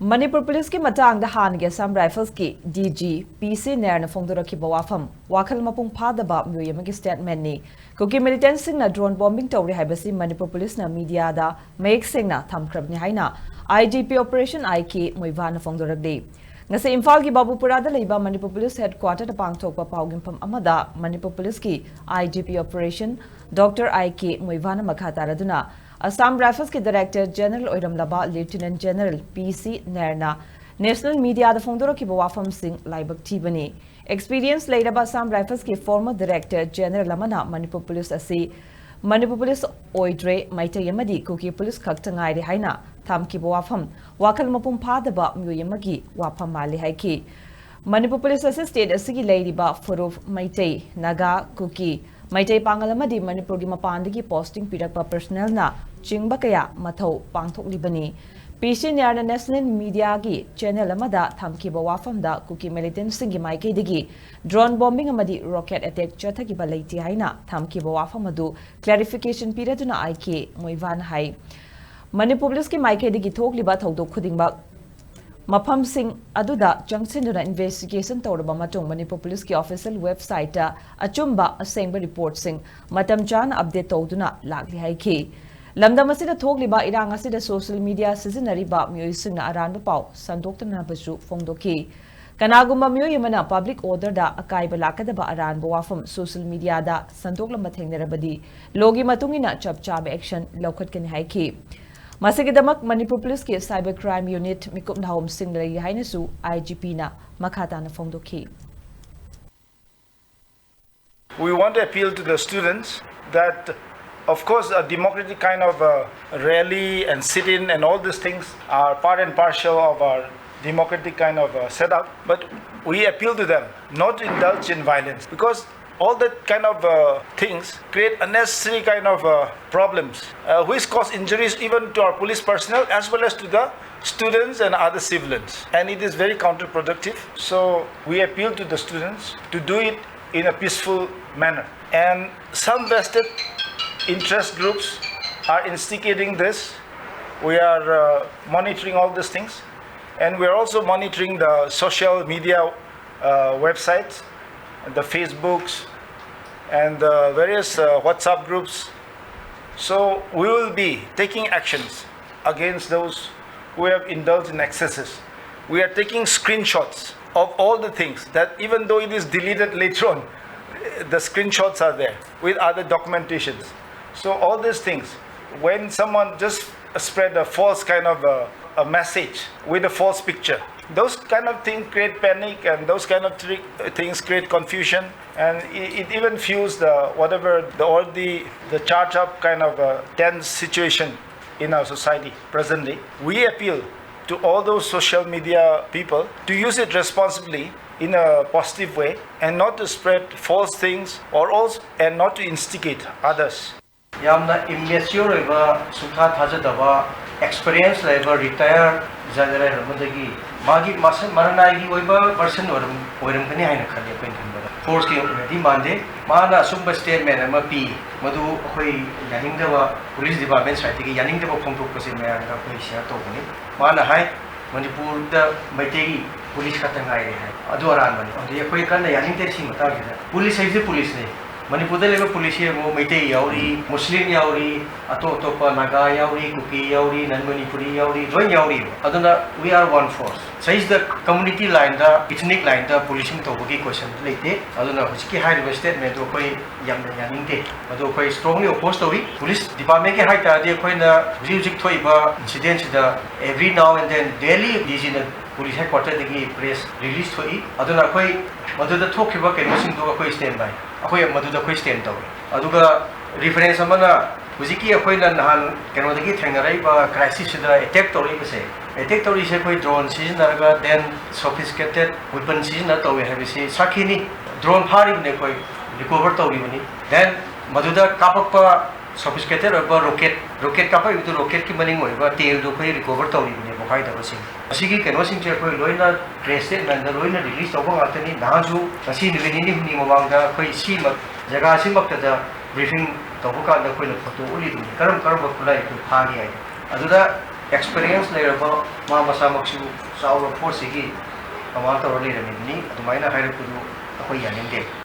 Manipur Police ki matang da Hannagi Assam Rifles ki DG PC Nairna Fongdokkhiba Wafam Wakal Mapung Phadaba Muivah statement ni Kuki militant na drone bombing tawri haibasi Manipur Police na media da mayek singna thamkrabni haina IGP Operation IK Muivah na Fongdokkre ngase Imphal ki Babupura da leiba Manipur Police headquarter da pangthokpa paugimpham amada Manipur Police ki IGP Operation Dr. IK Muivah na makha taraduna Assam Rifles के Director General Oiramlaba Lieutenant General PC Nairna National Media the Fongdokkhiba Wafam Singh Laibak Thibani Experience Laibak Assam Rifles के Former Director General Lamana Manipur Police asi Manipur Police Oidre Maitay Yamadi Kuki Police Kaktangai haina Thamkhiba Wafam Wakal Mapung Phadaba Muivah Wafam Mali haiki Manipur Police asi State asigi Lairiba Furuf Maitay Naga Kuki Maitay Pangalamadi Manipur gi mapandagi posting pirakpa personnel na chingba kaya mathau pangthoklibani PC Nairna National Media gi channel amada thamkhiba wafam da Kuki militant singi maikei digi drone bombing amadi rocket attack chathagiba leite haina thamkhiba wafam adu clarification piraduna IK Muivah hai Manipur Police ki maikei digi thokliba thodok khudingba Mafam Singh Aduda Jungcinduna investigation Toraba Matung Manipur Police ki official website Achumba Assembly report Singh Matam Chan update Toduna Lagli Haiki Lamda Masida Togliba Irang Asida social media Sizinariba Muising Aran Pau Sandoktan Basu Fongdokkhi Kanaguma Muyamana public order da Akaiba Lakadaba Aran Wafam social media da Sandokla Matengnerabadi Logi Matungina Chap Chab action Lokat Kan Haiki Masigidamak Manipur Police ki Cyber Crime Unit Mikum Nahom Singh Lagi Hainasu IGP na Makata na Fongdokkhi. We want to appeal to the students that, of course, a democratic kind of rally and sit-in and all these things are part and parcel of our democratic kind of setup. But we appeal to them not to indulge in violence because all that kind of things create unnecessary kind of problems, which cause injuries even to our police personnel as well as to the students and other civilians. And it is very counterproductive. So we appeal to the students to do it in a peaceful manner. And some vested interest groups are instigating this. We are monitoring all these things. And we are also monitoring the social media websites, the Facebooks and the various WhatsApp groups. So we will be taking actions against those who have indulged in excesses. We are taking screenshots of all the things that even though it is deleted later on, the screenshots are there with other documentations. So all these things, when someone just spread a false kind of a message with a false picture, those kind of things create panic and those kind of things create confusion, and it even fuels the charged up kind of tense situation in our society presently. We appeal to all those social media people to use it responsibly in a positive way and not to spread false things and not to instigate others. Yamna immature sukha thajadaba experience level retire general madagi magi maranai oiba person oiram kani haina khali pen thambada force ki di mande mana sumba statement ama pi madu khoi yaningdaba police department side ki yaningdaba phongthok pase mayan ka khoi share to bani mana hai Manipur da maitegi police khatangai hai adu aran bani adu khoi kan yaningte si mata gi police hai police ne Manipur da leba police mo maitei yauri muslim yauri ato naga yauri kuki yauri non manipuri yauri join yauri aduna we are one force size the community line da ethnic line da policing to bogi question leite aduna hoski high statement do koi yamna yaningte adu koi strongly opposed to police department ke high ta de koi na music thoiba incidents da every now and then daily these in police headquarters degi press release thoi aduna koi maduda thokhiba ke machine do koi stand by akoi maduda koi stand taw aduga reference amana hujiki akoi na nahan keno degi thengarai ba crisis da attack tori base attack tori se koi drone season araga then sophisticated weapon season na taw have se sakhini drone phari ne koi recover tori bani then maduda kapakpa sophisticated or rocket kapa itu rocket ki maning oi ba tail do koi recover tori bani bokai da basi asigi keno sing che koi loina trace and loina release taw ba atani naju asi ni ni mawanga koi si ma jaga si mak da briefing taw ka da koi na photo uli du karam ba kulai ku phagi ai aduda experience leiraba ma masamaksu saura force gi amanta role ni adumai na hair kudu akoi yaninde